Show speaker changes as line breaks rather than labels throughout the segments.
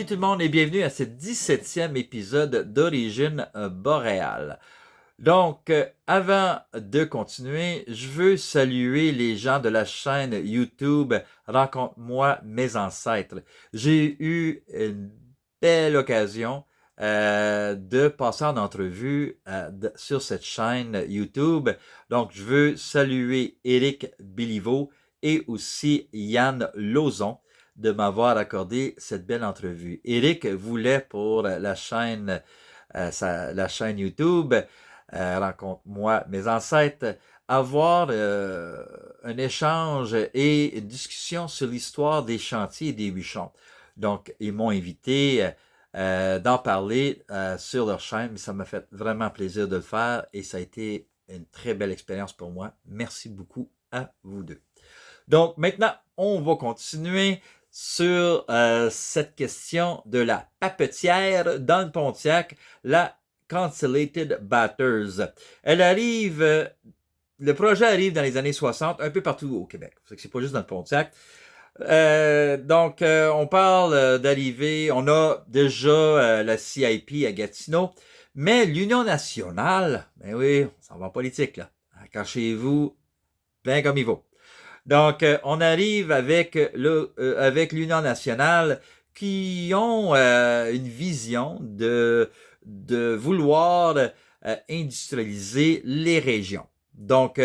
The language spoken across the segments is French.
tout le monde et bienvenue à ce 17e épisode d'Origine boréale. Donc, avant de continuer, je veux saluer les gens de la chaîne YouTube Rencontre-moi mes ancêtres. J'ai eu une belle occasion de passer en entrevue sur cette chaîne YouTube. Donc, je veux saluer Éric Béliveau et aussi Yann Lauzon de m'avoir accordé cette belle entrevue. Éric voulait pour la chaîne YouTube Rencontre-moi mes ancêtres, avoir un échange et une discussion sur l'histoire des chantiers et des bûcherons. Donc, ils m'ont invité d'en parler sur leur chaîne, mais ça m'a fait vraiment plaisir de le faire et ça a été une très belle expérience pour moi. Merci beaucoup à vous deux. Donc, maintenant, on va continuer sur cette question de la papetière dans le Pontiac, la Cancellated Batters. Elle arrive, le projet arrive dans les années 60 un peu partout au Québec. C'est pas juste dans le Pontiac. Donc, on parle d'arrivée, on a déjà la CIP à Gatineau, mais l'Union nationale, ben oui, on s'en va en politique, là. Cachez-vous, bien comme il faut. Donc, on arrive avec l'Union nationale qui ont une vision de vouloir industrialiser les régions. Donc,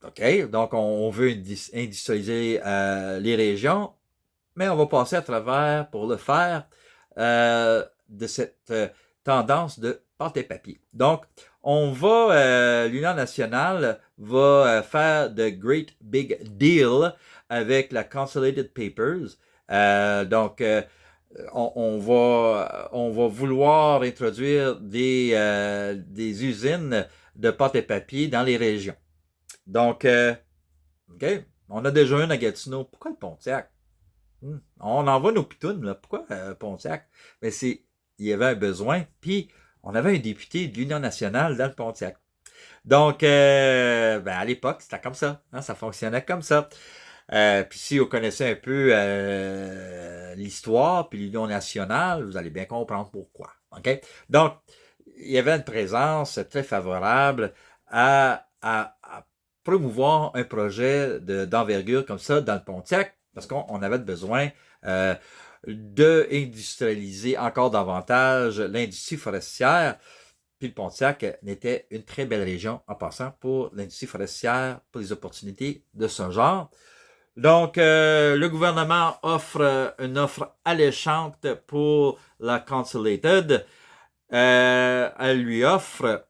OK, donc on veut industrialiser les régions, mais on va passer à travers, pour le faire, de cette tendance de pâte et papier. Donc, l'Union nationale va faire The Great Big Deal avec la Consolidated Papers. Donc, on va vouloir introduire des usines de pâte et papier dans les régions. Donc, OK, on a déjà une à Gatineau. Pourquoi le Pontiac? On envoie nos pitounes, là. Pourquoi Pontiac? Mais il y avait un besoin, puis on avait un député de l'Union nationale dans le Pontiac. Donc, à l'époque, c'était comme ça. Hein, ça fonctionnait comme ça. Puis si vous connaissez un peu l'histoire puis l'Union nationale, vous allez bien comprendre pourquoi. OK? Donc, il y avait une présence très favorable à promouvoir un projet d'envergure comme ça dans le Pontiac, parce qu'on avait besoin d'industrialiser encore davantage l'industrie forestière. Puis le Pontiac était une très belle région en passant pour l'industrie forestière, pour les opportunités de ce genre. Donc, le gouvernement offre une offre alléchante pour la Consolidated. Elle lui offre,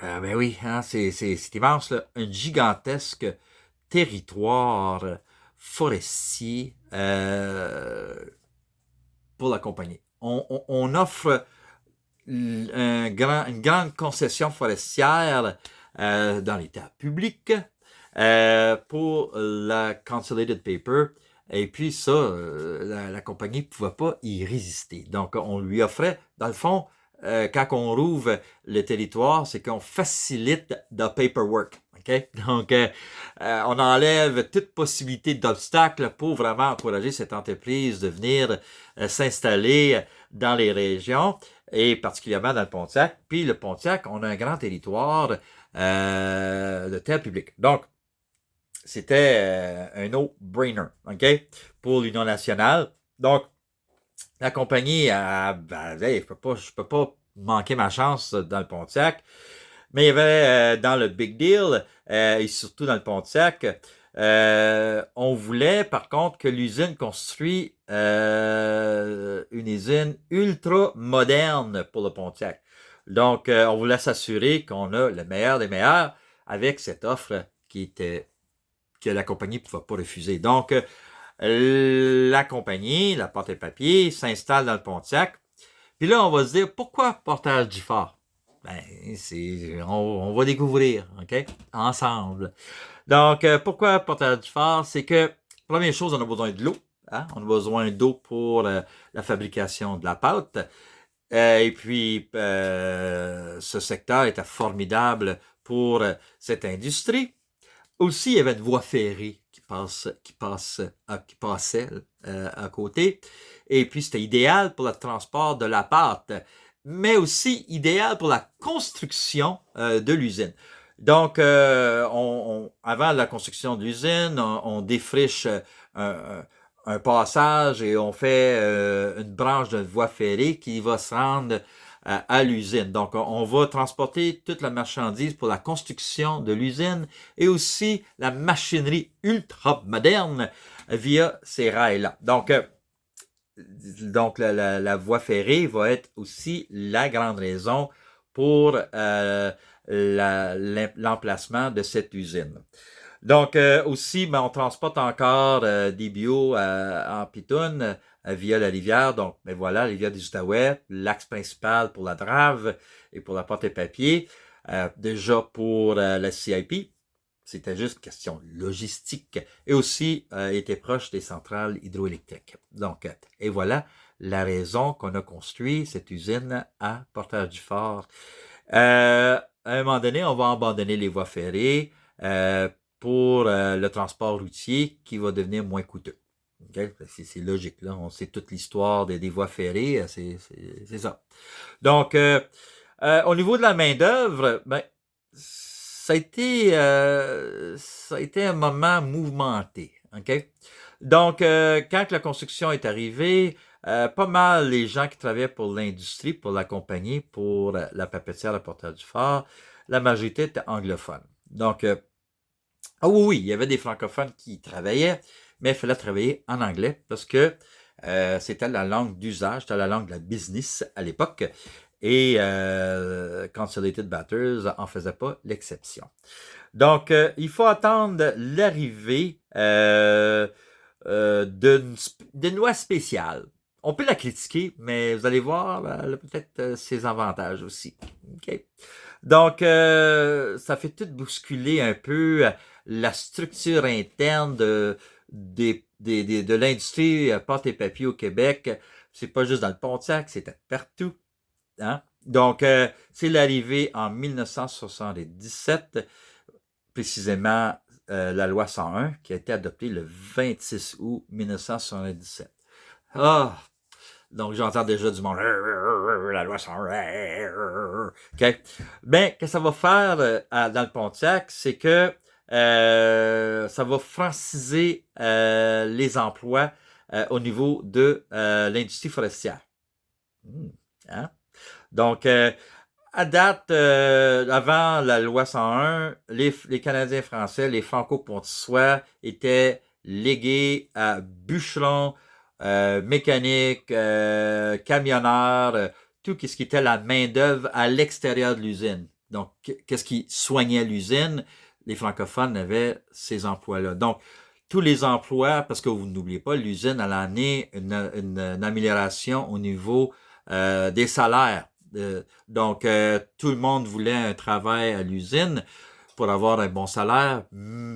ben oui, hein, c'est immense, là, un gigantesque territoire forestier pour la compagnie. On offre une grande concession forestière dans les terres publiques pour la Consolidated Paper. Et puis ça, la compagnie ne pouvait pas y résister. Donc, on lui offrait, dans le fond, quand on rouvre le territoire, c'est qu'on facilite le paperwork. Okay? Donc, on enlève toute possibilité d'obstacle pour vraiment encourager cette entreprise de venir s'installer dans les régions et particulièrement dans le Pontiac. Puis le Pontiac, on a un grand territoire de terre publique. Donc, c'était un no-brainer, OK, pour l'Union nationale. Donc, la compagnie, je peux pas manquer ma chance dans le Pontiac. Mais il y avait dans le Big Deal, et surtout dans le Pontiac, on voulait par contre que l'usine construise une usine ultra moderne pour le Pontiac. Donc, on voulait s'assurer qu'on a le meilleur des meilleurs avec cette offre que la compagnie ne pouvait pas refuser. Donc, la compagnie, la Porte et Papier, s'installe dans le Pontiac. Puis là, on va se dire, pourquoi Portage du Fort? Ben, on va découvrir, OK? Ensemble. Donc, pourquoi Portage du Fort? C'est que, première chose, on a besoin de l'eau. Hein? On a besoin d'eau pour la fabrication de la pâte. Et puis, ce secteur était formidable pour cette industrie. Aussi, il y avait une voie ferrée qui passait à côté. Et puis, c'était idéal pour le transport de la pâte, mais aussi idéal pour la construction de l'usine. Donc, avant la construction de l'usine, on défriche un, un passage et on fait une branche de voie ferrée qui va se rendre à l'usine. Donc, on va transporter toute la marchandise pour la construction de l'usine et aussi la machinerie ultra moderne via ces rails-là. Donc la voie ferrée va être aussi la grande raison pour l'emplacement de cette usine. Donc aussi, on transporte encore des bio en pitoune via la rivière. Donc, voilà, la rivière des Outaouais, l'axe principal pour la drave et pour la pâte et papier. Déjà pour la CIP, c'était juste une question logistique. Et aussi, était proche des centrales hydroélectriques. Donc, et voilà la raison qu'on a construit cette usine à Portage-du-Fort. À un moment donné, on va abandonner les voies ferrées pour le transport routier qui va devenir moins coûteux. Okay? C'est logique, là. On sait toute l'histoire des voies ferrées, c'est ça. Donc, au niveau de la main-d'œuvre, ça a été un moment mouvementé. Okay? Donc, quand la construction est arrivée, pas mal les gens qui travaillaient pour l'industrie, pour la compagnie, pour la papetière à Portage-du-Fort, la majorité était anglophone. Donc, oui, il y avait des francophones qui travaillaient, mais il fallait travailler en anglais parce que c'était la langue d'usage, c'était la langue de la business à l'époque. Et Consolidated Batters en faisait pas l'exception. Donc, il faut attendre l'arrivée d'une loi spéciale. On peut la critiquer, mais vous allez voir peut-être ses avantages aussi. Okay? Donc, ça fait tout bousculer un peu la structure interne de l'industrie pâte et papier au Québec. C'est pas juste dans le Pontiac, c'était partout. Hein? Donc, c'est l'arrivée en 1977, précisément la loi 101, qui a été adoptée le 26 août 1977. Ah! Donc, j'entends déjà du monde. La loi 101. OK? Ben, qu'est-ce que ça va faire dans le Pontiac? C'est que ça va franciser les emplois au niveau de l'industrie forestière. Hein? Donc, à date, avant la loi 101, les Canadiens français, les Franco-Pontissois étaient légués à bûcherons, mécaniques, camionneurs, tout ce qui était la main-d'œuvre à l'extérieur de l'usine. Donc, qu'est-ce qui soignait l'usine? Les francophones avaient ces emplois-là. Donc, tous les emplois, parce que vous n'oubliez pas, l'usine a amené une amélioration au niveau des salaires. Donc, tout le monde voulait un travail à l'usine pour avoir un bon salaire.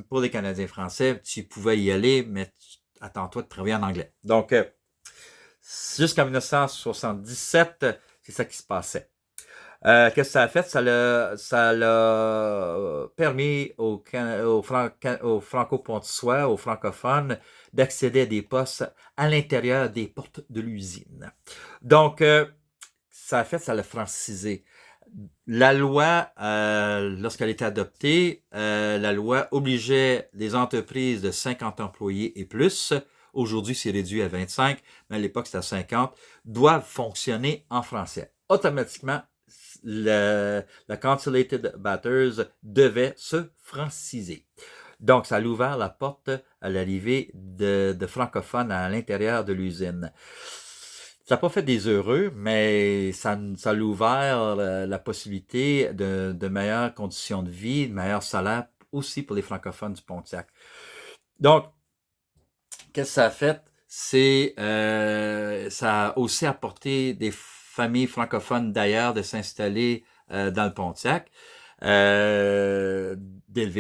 Pour les Canadiens français, tu pouvais y aller, mais attends-toi de travailler en anglais. Donc, jusqu'en 1977, c'est ça qui se passait. Qu'est-ce que ça a fait? Ça l'a permis aux franco-pontissois, aux francophones, d'accéder à des postes à l'intérieur des portes de l'usine. Donc, ça a fait, ça l'a francisé. La loi, lorsqu'elle était adoptée, la loi obligeait les entreprises de 50 employés et plus, aujourd'hui c'est réduit à 25, mais à l'époque c'était à 50, doivent fonctionner en français. Automatiquement, la Consolidated Batters devait se franciser. Donc, ça a ouvert la porte à l'arrivée de francophones à l'intérieur de l'usine. Ça n'a pas fait des heureux, mais ça a ouvert la possibilité de meilleures conditions de vie, de meilleurs salaires aussi pour les francophones du Pontiac. Donc, qu'est-ce que ça a fait? Ça a aussi apporté des familles francophones d'ailleurs de s'installer dans le Pontiac, d'élever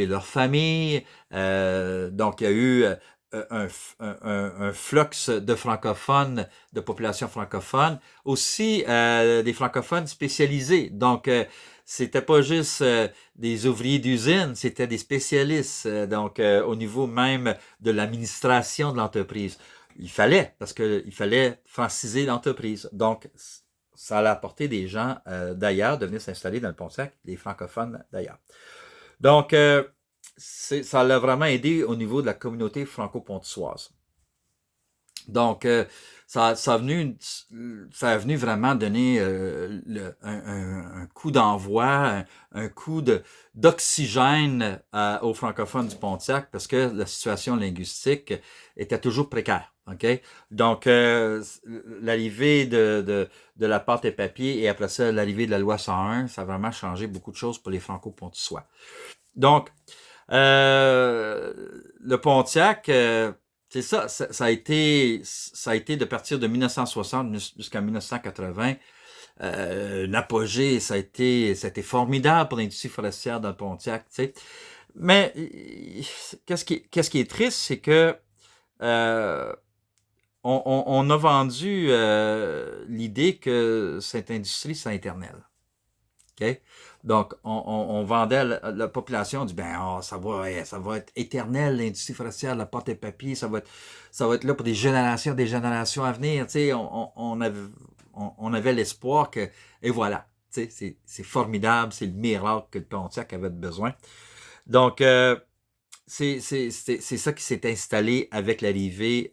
leur famille. Donc, il y a eu un flux de francophones, de population francophone, aussi des francophones spécialisés. Donc, c'était pas juste des ouvriers d'usine, c'était des spécialistes, donc au niveau même de l'administration de l'entreprise. Il fallait, parce qu'il fallait franciser l'entreprise. Donc, ça allait apporter des gens d'ailleurs de venir s'installer dans le Pontiac, des francophones d'ailleurs. Donc, ça l'a vraiment aidé au niveau de la communauté franco-pontoise. Donc, ça a venu vraiment donner un coup d'envoi, un coup d'oxygène aux francophones du Pontiac parce que la situation linguistique était toujours précaire. Okay? Donc, l'arrivée de la pâte et papier et après ça, l'arrivée de la loi 101, ça a vraiment changé beaucoup de choses pour les franco-pontois. Donc, le Pontiac, c'est ça, ça a été de partir de 1960 jusqu'à 1980. L'apogée, ça a été formidable pour l'industrie forestière dans le Pontiac, tu sais. Mais qu'est-ce qui est triste, c'est que on a vendu l'idée que cette industrie, c'est éternel. Okay? Donc, on vendait à la population, on dit, ben, oh, ça va être éternel, l'industrie forestière, la pâte et papier, ça va être là pour des générations à venir. Tu sais, on avait l'espoir que, et voilà, tu sais, c'est formidable, c'est le miracle que le Pontiac avait besoin. Donc, c'est ça qui s'est installé avec l'arrivée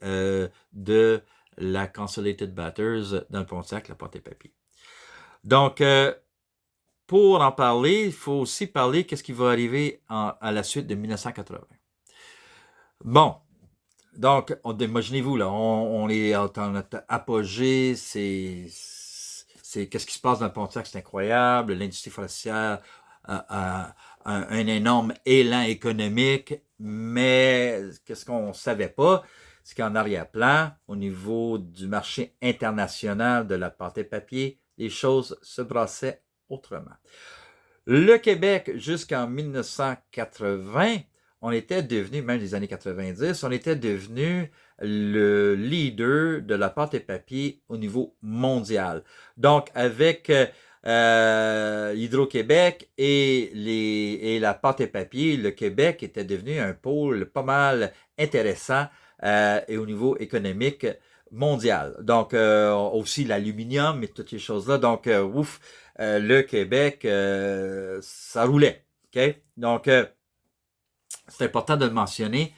de la Consolidated Batters dans le Pontiac, la pâte et papier. Donc, pour en parler, il faut aussi parler qu'est-ce qui va arriver à la suite de 1980. Bon, donc, imaginez-vous, là, on est en apogée, qu'est-ce qui se passe dans le Pontiac, c'est incroyable, l'industrie forestière a un énorme élan économique, mais qu'est-ce qu'on ne savait pas, c'est qu'en arrière-plan, au niveau du marché international de la pâte et papier, les choses se brassaient autrement. Le Québec, jusqu'en 1980, on était devenu, même les années 90, on était devenu le leader de la pâte et papier au niveau mondial. Donc, avec Hydro-Québec et la pâte et papier, le Québec était devenu un pôle pas mal intéressant et au niveau économique mondial. Donc, aussi l'aluminium et toutes ces choses-là. Donc, le Québec, ça roulait. Okay? Donc, c'est important de le mentionner.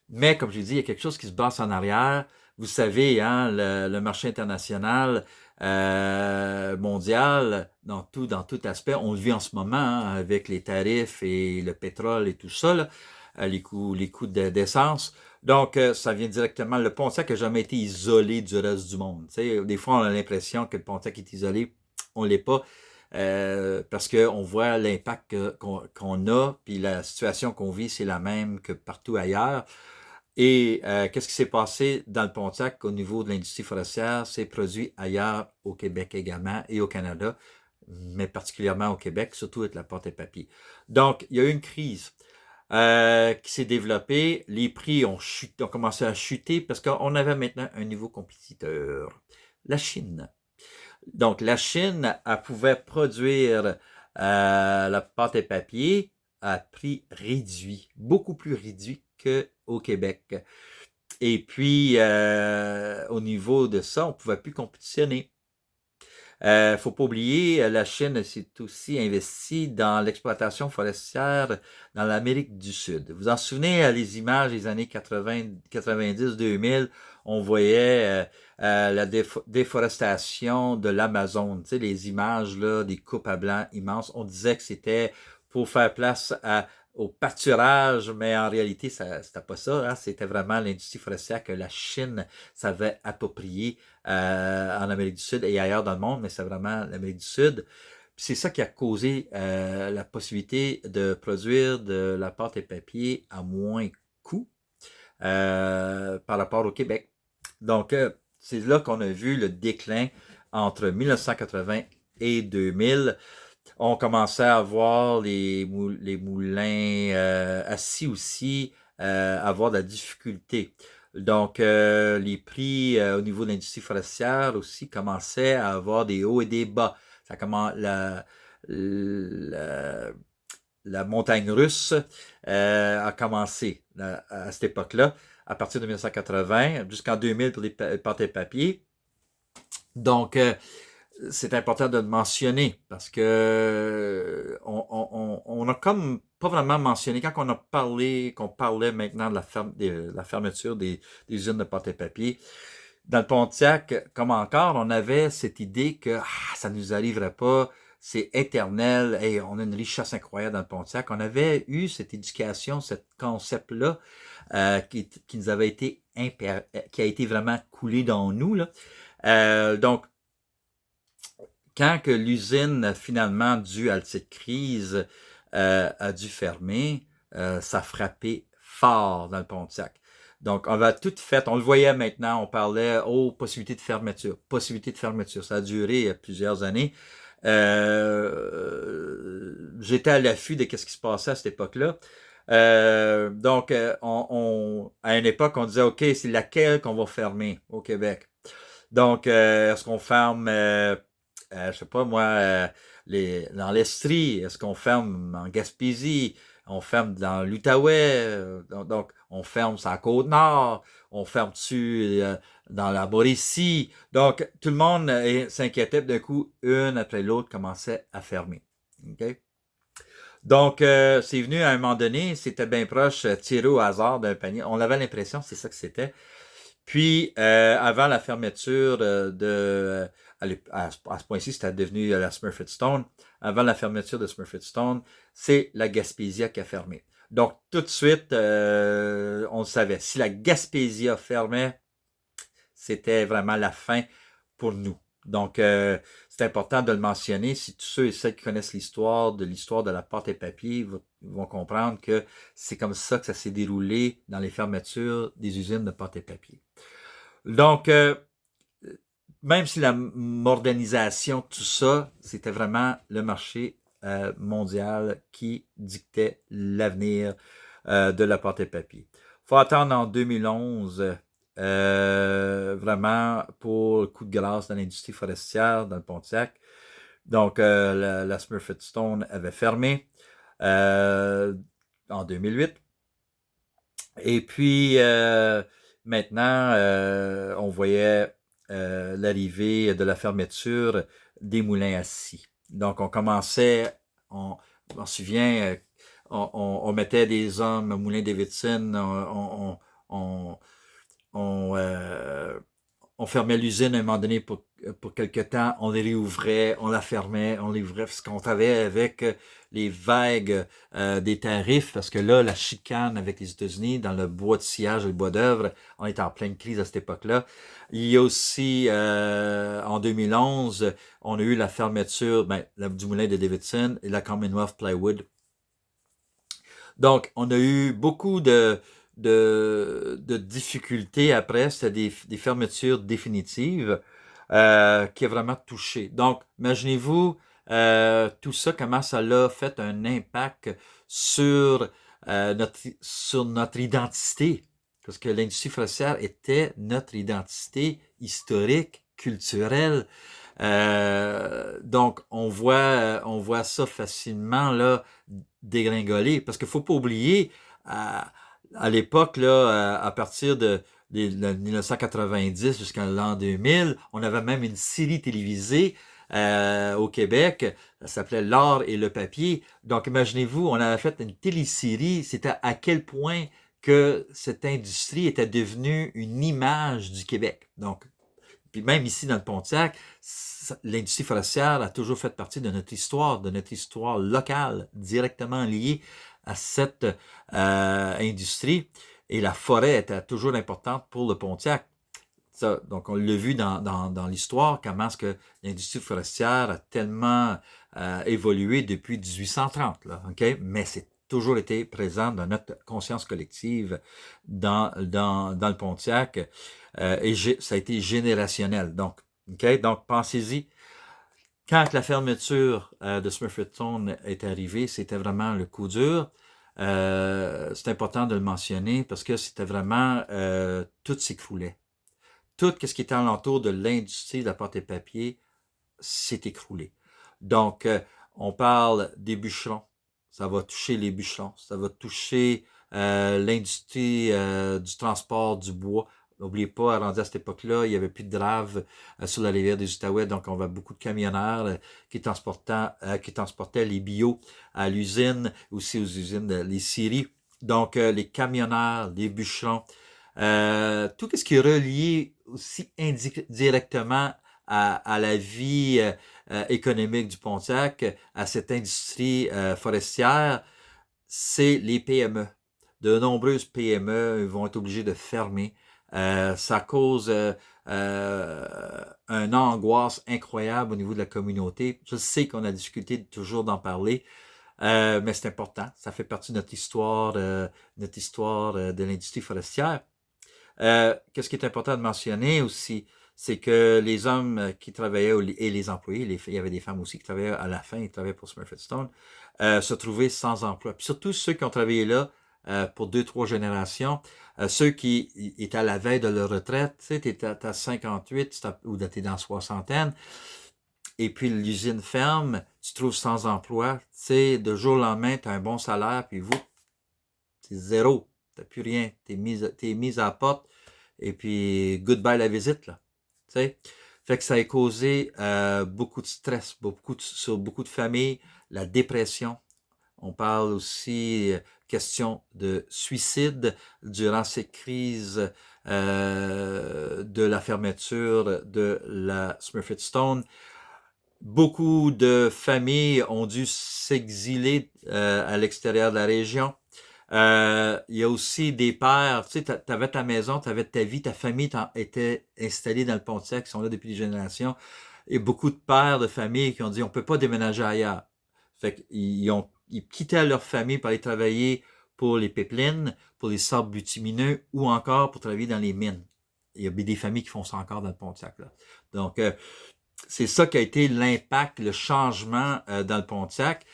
Mais comme je l'ai dit, il y a quelque chose qui se passe en arrière. Vous savez, hein, le marché international mondial, dans tout aspect, on le vit en ce moment hein, avec les tarifs et le pétrole et tout ça, là, les coûts d'essence. Donc, ça vient directement. Le Pontiac n'a jamais été isolé du reste du monde. Tu sais, des fois, on a l'impression que le Pontiac est isolé. On ne l'est pas. Parce qu'on voit l'impact qu'on a, puis la situation qu'on vit, c'est la même que partout ailleurs. Et qu'est-ce qui s'est passé dans le Pontiac au niveau de l'industrie forestière? C'est produit ailleurs au Québec également et au Canada, mais particulièrement au Québec, surtout avec la pâte et papier. Donc, il y a eu une crise qui s'est développée. Les prix ont commencé à chuter parce qu'on avait maintenant un nouveau compétiteur, la Chine. Donc, la Chine, elle pouvait produire la pâte et papier à prix réduit, beaucoup plus réduit qu'au Québec. Et puis, au niveau de ça, on ne pouvait plus compétitionner. Faut pas oublier, la Chine s'est aussi investie dans l'exploitation forestière dans l'Amérique du Sud. Vous en souvenez, les images des années 90-2000, on voyait la déforestation de l'Amazone. Tu sais, les images là, des coupes à blanc immenses. On disait que c'était pour faire place au pâturage, mais en réalité, c'était pas ça. Hein? C'était vraiment l'industrie forestière que la Chine s'avait appropriée en Amérique du Sud et ailleurs dans le monde, mais c'est vraiment l'Amérique du Sud. Puis c'est ça qui a causé la possibilité de produire de la pâte et papier à moins coût par rapport au Québec. Donc, c'est là qu'on a vu le déclin entre 1980 et 2000. On commençait à voir les moulins assis aussi avoir de la difficulté. Donc, les prix au niveau de l'industrie forestière aussi commençaient à avoir des hauts et des bas. Ça commence, la, la montagne russe a commencé à cette époque-là, à partir de 1980 jusqu'en 2000 pour les pâtes et papier. Donc, c'est important de le mentionner parce que on a comme pas vraiment mentionné quand on a parlé, qu'on parlait maintenant de la fermeture des usines de pâte et papier. Dans le Pontiac, comme encore, on avait cette idée que ça ne nous arriverait pas, c'est éternel, hey, on a une richesse incroyable dans le Pontiac. On avait eu cette éducation, ce concept-là, qui nous avait été qui a été vraiment coulé dans nous, là. Donc, quand que l'usine, finalement, due à cette crise, a dû fermer, ça a frappé fort dans le Pontiac. Donc, on va tout fait, on le voyait maintenant, on parlait, possibilité de fermeture, possibilité de fermeture. Ça a duré plusieurs années. J'étais à l'affût de ce qui se passait à cette époque-là. Donc, à une époque, on disait, OK, c'est laquelle qu'on va fermer au Québec? Donc, est-ce qu'on ferme, je sais pas moi, dans l'Estrie? Est-ce qu'on ferme en Gaspésie? On ferme dans l'Outaouais? Donc, on ferme sur la Côte-Nord? On ferme-tu dans la Mauricie? Donc, tout le monde s'inquiétait. D'un coup, une après l'autre commençait à fermer. OK? Donc, c'est venu à un moment donné, c'était bien proche, tiré au hasard d'un panier. On avait l'impression, c'est ça que c'était. Puis, avant la fermeture à ce point-ci, c'était devenu la Smurfit Stone. Avant la fermeture de Smurfit Stone, c'est la Gaspésia qui a fermé. Donc, tout de suite, on le savait. Si la Gaspésia fermait, c'était vraiment la fin pour nous. Donc, c'est important de le mentionner. Si tous ceux et celles qui connaissent l'histoire de la pâte et papier vont comprendre que c'est comme ça que ça s'est déroulé dans les fermetures des usines de pâte et papier. Donc, même si la modernisation, tout ça, c'était vraiment le marché mondial qui dictait l'avenir de la pâte et papier. Faut attendre en 2011 vraiment pour le coup de grâce dans l'industrie forestière dans le Pontiac. Donc, la Smurfit Stone avait fermé en 2008. Et puis, maintenant, on voyait l'arrivée de la fermeture des moulins à scie. Donc, on commençait, on se souvient, on mettait des hommes au moulin Davidson, on fermait l'usine à un moment donné pour quelque temps, on les réouvrait, on la fermait, on les ouvrait, parce qu'on travaillait avec les vagues des tarifs, parce que là, la chicane avec les États-Unis, dans le bois de sciage et le bois d'œuvre, on était en pleine crise à cette époque-là. Il y a aussi, en 2011, on a eu la fermeture du moulin de Davidson et la Commonwealth Plywood. Donc, on a eu beaucoup de difficultés après, c'était des fermetures définitives qui a vraiment touché. Donc, imaginez-vous tout ça, comment ça a fait un impact sur notre identité. Parce que l'industrie forestière était notre identité historique, culturelle. Donc, on voit ça facilement là dégringoler. Parce qu'il faut pas oublier, à l'époque, là, à partir de 1990 jusqu'à l'an 2000, on avait même une série télévisée au Québec, ça s'appelait L'art et le papier. Donc, imaginez-vous, on avait fait une télésérie, c'était à quel point que cette industrie était devenue une image du Québec. Donc, puis même ici dans le Pontiac, l'industrie forestière a toujours fait partie de notre histoire locale, directement liée à cette industrie. Et la forêt était toujours importante pour le Pontiac. Ça, donc, on l'a vu dans l'histoire, comment est-ce que l'industrie forestière a tellement évolué depuis 1830, là, OK? Mais c'est toujours été présent dans notre conscience collective dans le Pontiac et ça a été générationnel. Donc, OK? Donc, pensez-y. Quand la fermeture de Smurfit Stone est arrivée, c'était vraiment le coup dur. C'est important de le mentionner parce que c'était vraiment, tout s'écroulait. Tout ce qui était alentour de l'industrie de la pâte et papier s'est écroulé. Donc, on parle des bûcherons. Ça va toucher les bûcherons. Ça va toucher l'industrie du transport du bois. N'oubliez pas, rendu à cette époque-là, il n'y avait plus de drave sur la rivière des Outaouais, donc on voit beaucoup de camionneurs qui transportaient les bio à l'usine, aussi aux usines, les scieries. Donc, les camionneurs, les bûcherons, tout ce qui est relié aussi indirectement à la vie économique du Pontiac, à cette industrie forestière, c'est les PME. De nombreuses PME vont être obligées de fermer. Ça cause une angoisse incroyable au niveau de la communauté. Je sais qu'on a discuté toujours d'en parler, mais c'est important. Ça fait partie de notre histoire de l'industrie forestière. Qu'est-ce qui est important de mentionner aussi, c'est que les hommes qui travaillaient et les employés, il y avait des femmes aussi qui travaillaient à la fin, ils travaillaient pour Smurfit Stone, se trouvaient sans emploi. Puis surtout ceux qui ont travaillé là pour 2, 3 générations, ceux qui étaient à la veille de leur retraite, tu sais, t'es à 58 ou t'es dans la soixantaine, et puis l'usine ferme, tu te trouves sans emploi, tu sais, de jour au lendemain, tu as un bon salaire, puis vous, c'est zéro, t'as plus rien, t'es mis à la porte, et puis goodbye la visite, là. Tu sais? Fait que ça a causé beaucoup de stress, sur beaucoup de familles, la dépression. On parle aussi question de suicide durant ces crises de la fermeture de la Smurfit Stone. Beaucoup de familles ont dû s'exiler à l'extérieur de la région. Il y a aussi des pères, tu sais, t'avais ta maison, t'avais ta vie, ta famille était installée dans le Pontiac, qui sont là depuis des générations. Et beaucoup de pères de famille qui ont dit, on peut pas déménager ailleurs. Fait qu'ils quittaient leur famille pour aller travailler pour les pipelines, pour les sables bitumineux ou encore pour travailler dans les mines. Il y a des familles qui font ça encore dans le Pontiac, là. Donc, c'est ça qui a été l'impact, le changement dans le Pontiac.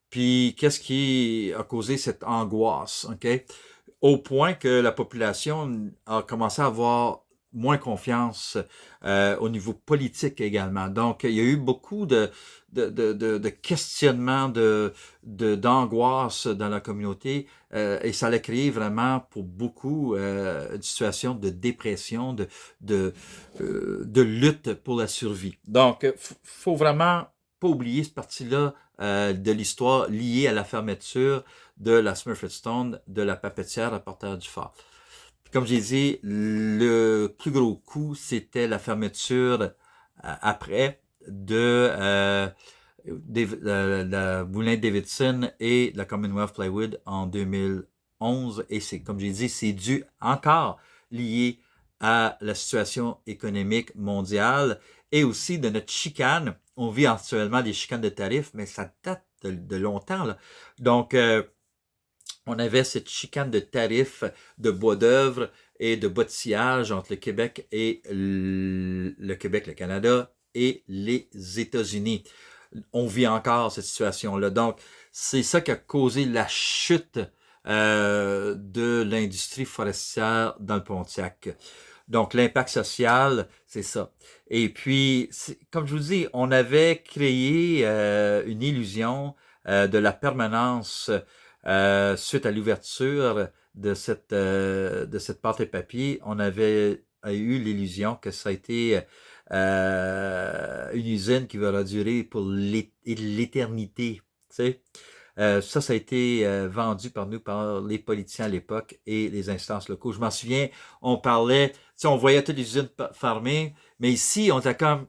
Puis, qu'est-ce qui a causé cette angoisse, OK? Au point que la population a commencé à avoir moins confiance au niveau politique également. Donc, il y a eu beaucoup de questionnements, d'angoisse dans la communauté et ça a créé vraiment pour beaucoup une situation de dépression, de lutte pour la survie. Donc, faut vraiment pas oublier cette partie-là de l'histoire liée à la fermeture de la Smurfit Stone, de la papetière à Porteur-du-Fort. Comme j'ai dit, le plus gros coup, c'était la fermeture après de la Moulin Davidson et la Commonwealth Plywood en 2011. Et c'est, comme j'ai dit, c'est dû encore lié à la situation économique mondiale et aussi de notre chicane. On vit actuellement des chicanes de tarifs, mais ça date de longtemps, là. Donc, on avait cette chicane de tarifs de bois d'œuvre et de bois de sciage entre le Québec et le Canada et les États-Unis. On vit encore cette situation-là. Donc, c'est ça qui a causé la chute de l'industrie forestière dans le Pontiac. Donc, l'impact social, c'est ça. Et puis, comme je vous dis, on avait créé une illusion de la permanence suite à l'ouverture de cette pâte et papier. On avait eu l'illusion que ça a été une usine qui va durer pour l'éternité. Tu sais? Ça a été vendu par nous, par les politiciens à l'époque et les instances locaux. Je m'en souviens, on parlait, tu sais, on voyait toutes les usines fermées, mais ici, on était comme,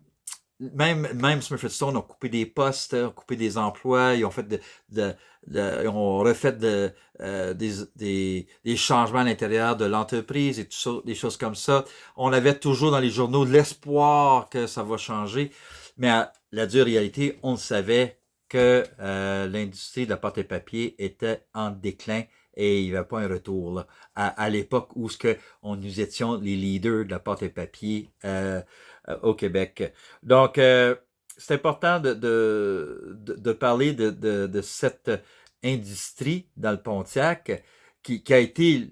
même Smurfit Stone ont coupé des postes, ont coupé des emplois, ils ont fait ils ont refait des changements à l'intérieur de l'entreprise et tout ça, des choses comme ça. On avait toujours dans les journaux l'espoir que ça va changer, mais la dure réalité, on le savait que l'industrie de la pâte et papier était en déclin et il n'y avait pas un retour là. À l'époque où nous étions les leaders de la pâte et papier au Québec. Donc, c'est important de parler de cette industrie dans le Pontiac qui a été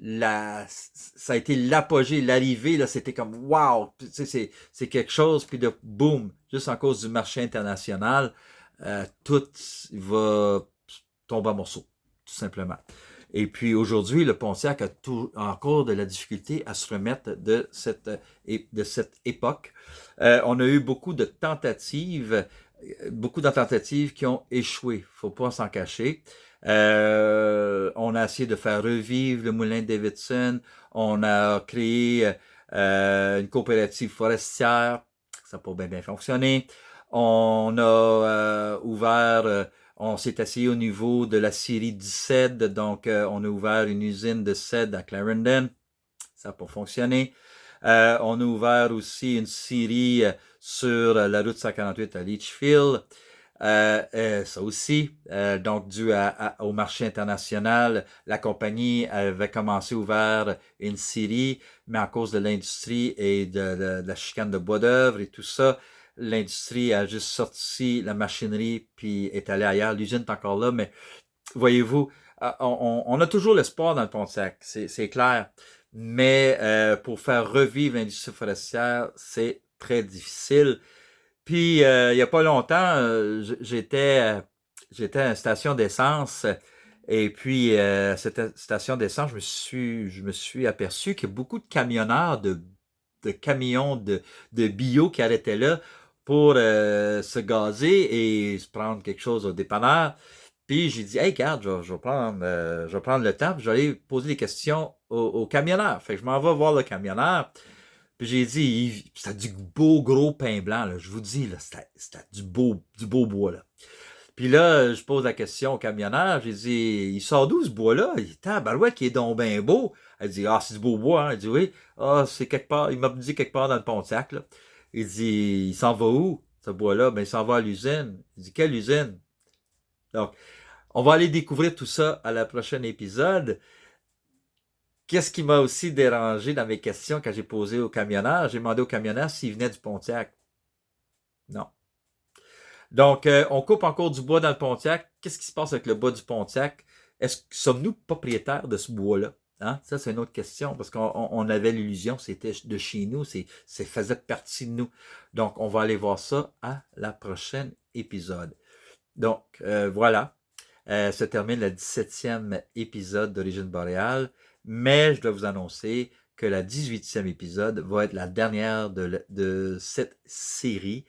ça a été l'apogée, l'arrivée, là, c'était comme wow, tu sais, c'est quelque chose, puis de boum, juste en cause du marché international, tout va tomber en morceaux, tout simplement. Et puis aujourd'hui, le Pontiac a encore de la difficulté à se remettre de cette époque. On a eu beaucoup de tentatives qui ont échoué. Faut pas s'en cacher. On a essayé de faire revivre le moulin de Davidson. On a créé une coopérative forestière. Ça n'a pas bien fonctionné. On a on s'est essayé au niveau de la scierie du cèdre. Donc, on a ouvert une usine de cèdre à Clarendon. Ça n'a pas fonctionné. On a ouvert aussi une scierie sur la route 148 à Litchfield. Ça aussi, donc dû au marché international, la compagnie avait commencé à ouvrir une scierie, mais à cause de l'industrie et de la chicane de bois d'œuvre et tout ça, l'industrie a juste sorti la machinerie puis est allée ailleurs. L'usine est encore là, mais voyez-vous, on a toujours l'espoir dans le Pontiac, c'est clair. Mais pour faire revivre l'industrie forestière, c'est très difficile. Puis, il n'y a pas longtemps, j'étais à une station d'essence. Et puis, à cette station d'essence, je me suis aperçu qu'il y a beaucoup de camionneurs, de camions de bio qui arrêtaient là pour se gazer et se prendre quelque chose au dépanneur. Puis j'ai dit, hey, regarde, je vais prendre le temps, puis je vais aller poser des questions au camionneur. Fait que je m'en vais voir le camionneur. Puis j'ai dit, c'était du beau gros pain blanc, là. Je vous dis, là, c'était du beau bois, là. Puis là, je pose la question au camionneur. J'ai dit, il sort d'où ce bois-là? Il dit, barouette qui est donc bien beau. Elle dit, ah, c'est du beau bois, hein. Elle dit, oui. Ah, c'est quelque part, il m'a dit quelque part dans le Pontiac, là. Il dit, il s'en va où, ce bois-là? Ben, il s'en va à l'usine. Il dit, quelle usine? Donc, on va aller découvrir tout ça à la prochaine épisode. Qu'est-ce qui m'a aussi dérangé dans mes questions quand j'ai posé au camionneur? J'ai demandé au camionneur s'il venait du Pontiac. Non. Donc, on coupe encore du bois dans le Pontiac. Qu'est-ce qui se passe avec le bois du Pontiac? Sommes-nous propriétaires de ce bois-là? Hein? Ça, c'est une autre question, parce qu'on avait l'illusion, c'était de chez nous, ça faisait partie de nous. Donc, on va aller voir ça à la prochaine épisode. Donc, voilà. Se termine le 17e épisode d'Origine boréale, mais je dois vous annoncer que la 18e épisode va être la dernière de cette série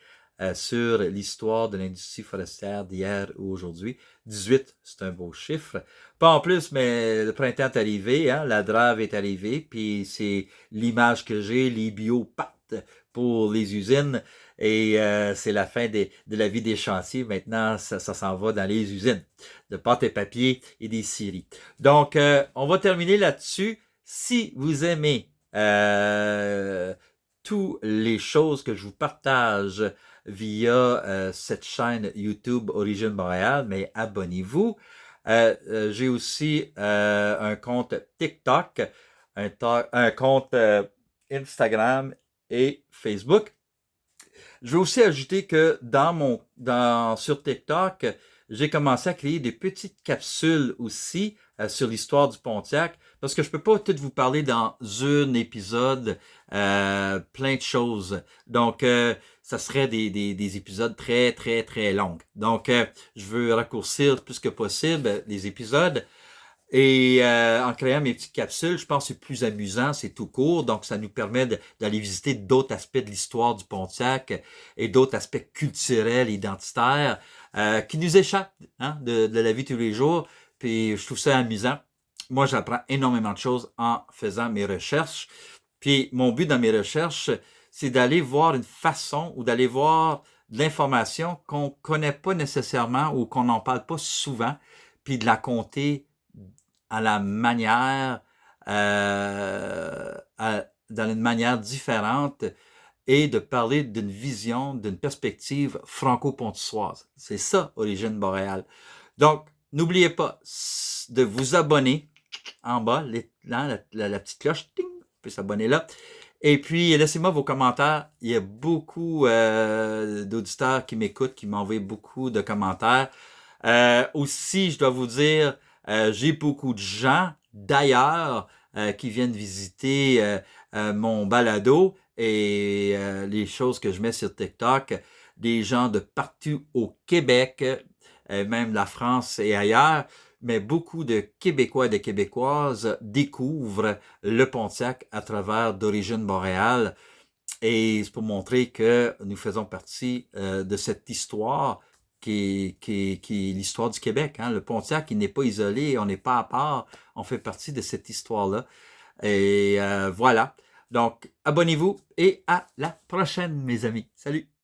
sur l'histoire de l'industrie forestière d'hier ou aujourd'hui. 18, c'est un beau chiffre. Pas en plus, mais le printemps est arrivé, hein, la drave est arrivée, puis c'est l'image que j'ai, les biopattes pour les usines. Et c'est la fin de la vie des chantiers. Maintenant, ça s'en va dans les usines de pâte et papier et des scieries. Donc, on va terminer là-dessus. Si vous aimez toutes les choses que je vous partage via cette chaîne YouTube Origine Boréale, mais abonnez-vous. J'ai aussi un compte TikTok, un compte Instagram et Facebook. Je vais aussi ajouter que sur TikTok, j'ai commencé à créer des petites capsules aussi sur l'histoire du Pontiac, parce que je peux pas tout vous parler dans un épisode, plein de choses. Donc, ça serait des épisodes très, très, très longs. Donc, je veux raccourcir plus que possible les épisodes. Et en créant mes petites capsules, je pense que c'est plus amusant, c'est tout court, donc ça nous permet d'aller visiter d'autres aspects de l'histoire du Pontiac et d'autres aspects culturels, identitaires, qui nous échappent hein, de la vie de tous les jours. Puis je trouve ça amusant. Moi, j'apprends énormément de choses en faisant mes recherches. Puis mon but dans mes recherches, c'est d'aller voir une façon ou d'aller voir de l'information qu'on connaît pas nécessairement ou qu'on n'en parle pas souvent, puis de la compter à la manière, dans une manière différente et de parler d'une vision, d'une perspective franco-pontissoise. C'est ça, Origine boréale. Donc, n'oubliez pas de vous abonner en bas, la petite cloche, ting, vous pouvez s'abonner là. Et puis, laissez-moi vos commentaires. Il y a beaucoup d'auditeurs qui m'écoutent, qui m'envoient beaucoup de commentaires. Aussi, je dois vous dire, j'ai beaucoup de gens d'ailleurs qui viennent visiter mon balado et les choses que je mets sur TikTok, des gens de partout au Québec, même la France et ailleurs, mais beaucoup de Québécois et de Québécoises découvrent le Pontiac à travers d'origine Montréal. Et c'est pour montrer que nous faisons partie de cette histoire qui est l'histoire du Québec. Hein? Le Pontiac, il n'est pas isolé, on n'est pas à part, on fait partie de cette histoire-là. Et voilà. Donc, abonnez-vous et à la prochaine, mes amis. Salut!